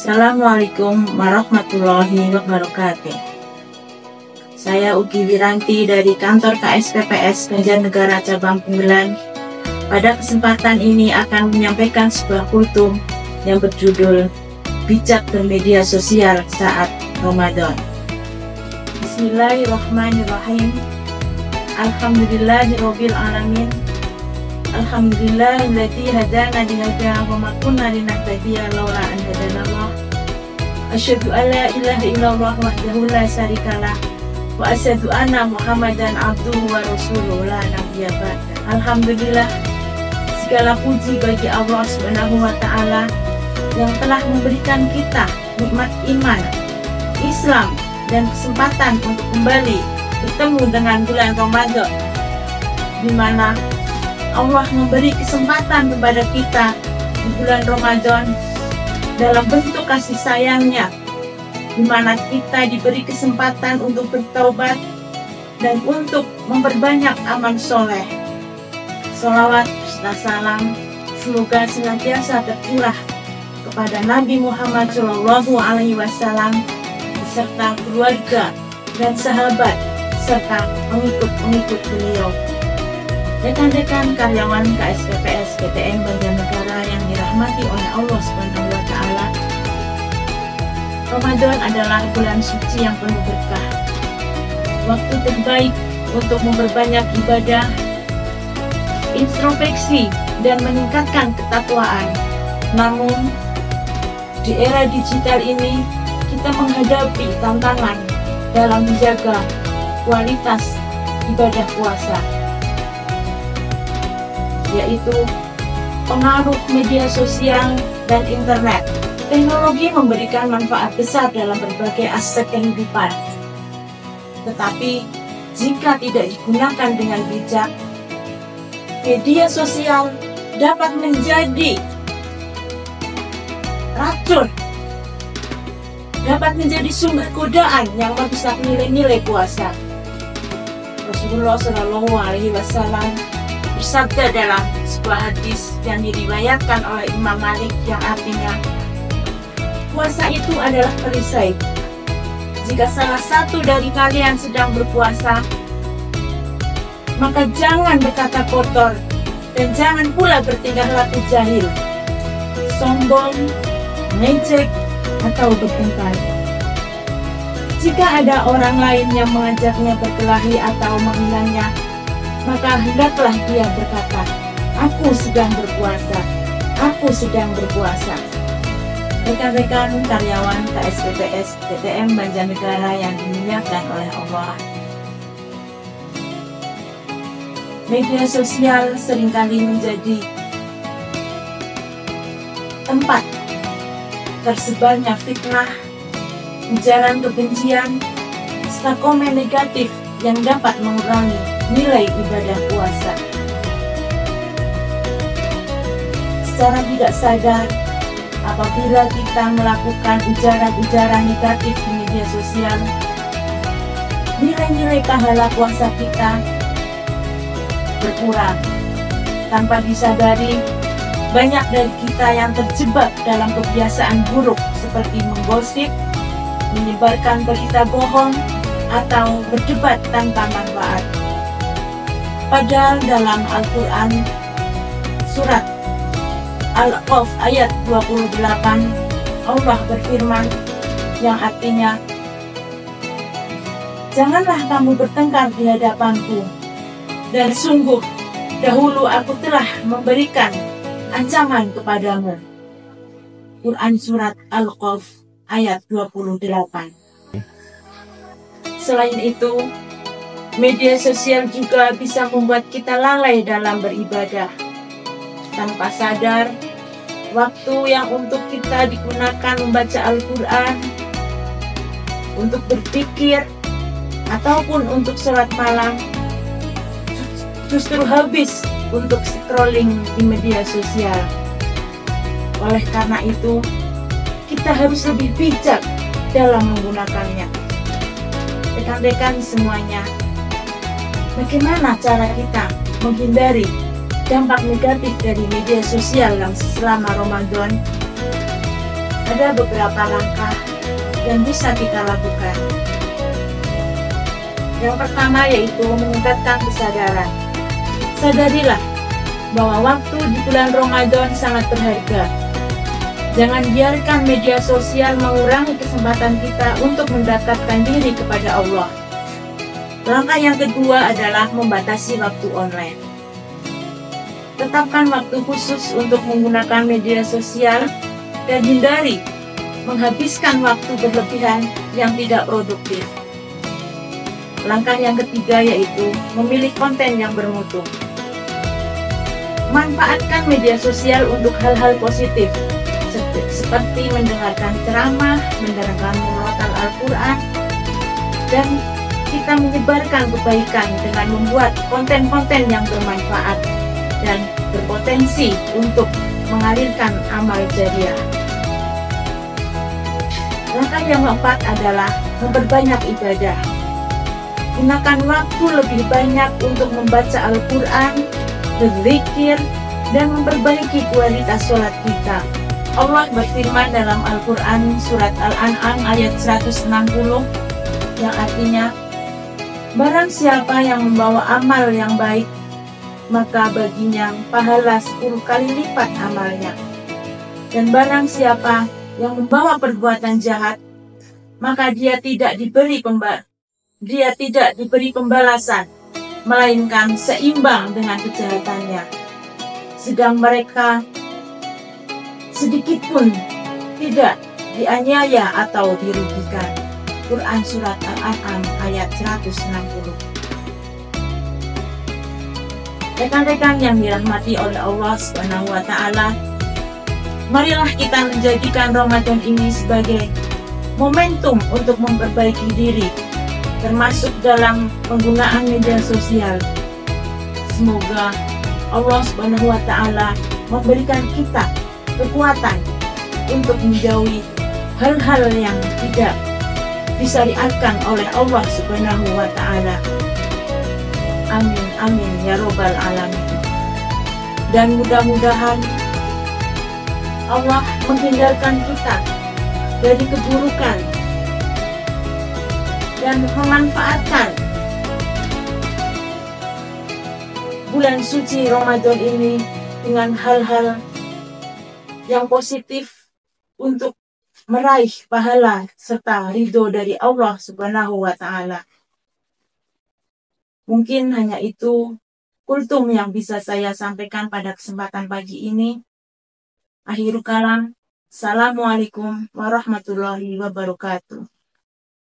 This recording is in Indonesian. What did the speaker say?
Assalamualaikum warahmatullahi wabarakatuh. Saya Ugi Wiranti dari kantor KSPPS Banjarnegara Cabang Punggelan. Pada kesempatan ini akan menyampaikan sebuah kultum yang berjudul Bijak Bermedia Sosial Saat Ramadan. Bismillahirrahmanirrahim. Alhamdulillahirabbil alamin. Alhamdulillahilladzi hadana lihada wa ma kunna linahtadiya laula an hadanallah. Asyhadu an la ilaha illallah wahdahu la syarikalah wa asyhadu anna Muhammadan abduhu wa rasuluhu la nabiyya ba'da. Alhamdulillah, segala puji bagi Allah Subhanahu wa taala yang telah memberikan kita nikmat iman, Islam, dan kesempatan untuk kembali bertemu dengan bulan Ramadan, di mana Allah memberi kesempatan kepada kita di bulan Ramadan dalam bentuk kasih sayangnya, di mana kita diberi kesempatan untuk bertaubat dan untuk memperbanyak amal soleh. Sholawat serta salam semoga senantiasa tercurah kepada Nabi Muhammad SAW beserta keluarga dan sahabat serta pengikut-pengikut beliau. Rekan-rekan karyawan KSPPS PTN Banjarnegara yang dirahmati oleh Allah Subhanahu wa taala. Ramadan adalah bulan suci yang penuh berkah. Waktu terbaik untuk memperbanyak ibadah, introspeksi, dan meningkatkan ketakwaan. Namun, di era digital ini, kita menghadapi tantangan dalam menjaga kualitas ibadah puasa, yaitu pengaruh media sosial dan internet. Teknologi memberikan manfaat besar dalam berbagai aspek kehidupan. Tetapi, jika tidak digunakan dengan bijak, media sosial dapat menjadi racun, dapat menjadi sumber godaan yang merusak nilai-nilai puasa. Rasulullah Shallallahu Alaihi Wasallam bersabda dalam sebuah hadis yang diriwayatkan oleh Imam Malik yang artinya, puasa itu adalah perisai. Jika salah satu dari kalian sedang berpuasa, maka jangan berkata kotor dan jangan pula bertingkah laku jahil, sombong, mengejek, atau bertengkar. Jika ada orang lain yang mengajaknya berkelahi atau menghilangnya, maka hendaklah dia berkata, aku sedang berpuasa, aku sedang berpuasa. Rekan-rekan karyawan KSPPS PTN Banjarnegara yang dimuliakan oleh Allah. Media sosial seringkali menjadi tempat tersebarnya fitnah, ujaran kebencian, serta komen negatif yang dapat mengurangi nilai ibadah puasa. Secara tidak sadar, apabila kita melakukan ujaran-ujaran negatif di media sosial, nilai-nilai pahala puasa kita berkurang. Tanpa disadari, banyak dari kita yang terjebak dalam kebiasaan buruk seperti menggosip, menyebarkan berita bohong, atau berdebat tanpa manfaat. Padahal dalam Al-Quran, surat Al-Qaf ayat 28, Allah berfirman yang artinya, janganlah kamu bertengkar di hadapanku, dan sungguh dahulu aku telah memberikan ancaman kepadamu. Quran surat Al-Qaf ayat 28. Selain itu, media sosial juga bisa membuat kita lalai dalam beribadah. Tanpa sadar, waktu yang untuk kita digunakan membaca Al-Quran, untuk berpikir, ataupun untuk sholat malam, justru habis untuk scrolling di media sosial. Oleh karena itu, kita harus lebih bijak dalam menggunakannya. Rekan-rekan semuanya, bagaimana cara kita menghindari dampak negatif dari media sosial yang selama Ramadan? Ada beberapa langkah yang bisa kita lakukan. Yang pertama yaitu meningkatkan kesadaran. Sadarilah bahwa waktu di bulan Ramadan sangat berharga. Jangan biarkan media sosial mengurangi kesempatan kita untuk mendekatkan diri kepada Allah. Langkah yang kedua adalah membatasi waktu online. Tetapkan waktu khusus untuk menggunakan media sosial dan hindari menghabiskan waktu berlebihan yang tidak produktif. Langkah yang ketiga yaitu memilih konten yang bermutu. Manfaatkan media sosial untuk hal-hal positif, seperti mendengarkan ceramah, mendengarkan murotal Al-Quran, dan kita menyebarkan kebaikan dengan membuat konten-konten yang bermanfaat dan berpotensi untuk mengalirkan amal jariah. Langkah yang keempat adalah memperbanyak ibadah. Gunakan waktu lebih banyak untuk membaca Al-Quran, berzikir, dan memperbaiki kualitas sholat kita. Allah berfirman dalam Al-Quran surat Al-An'am ayat 160 yang artinya, barang siapa yang membawa amal yang baik, maka baginya pahala 10 kali lipat amalnya. Dan barang siapa yang membawa perbuatan jahat, maka dia tidak diberi pembalasan, melainkan seimbang dengan kejahatannya. Sedang mereka sedikit pun tidak dianiaya atau dirugikan. Quran surat Al-An'am ayat 160. Rekan-rekan yang dirahmati oleh Allah Subhanahu wa Ta'ala, marilah kita menjadikan Ramadan ini sebagai momentum untuk memperbaiki diri, termasuk dalam penggunaan media sosial. Semoga Allah Subhanahu wa Ta'ala memberikan kita kekuatan untuk menjauhi hal-hal yang tidak disyariatkan oleh Allah Subhanahu wa Ta'ala. Amin, amin, ya robbal alamin. Dan mudah-mudahan Allah menghindarkan kita dari keburukan dan memanfaatkan bulan suci Ramadan ini dengan hal-hal yang positif untuk meraih pahala serta ridho dari Allah Subhanahu wa Ta'ala. Mungkin hanya itu kultum yang bisa saya sampaikan pada kesempatan pagi ini. Akhirul kalam. Assalamualaikum warahmatullahi wabarakatuh.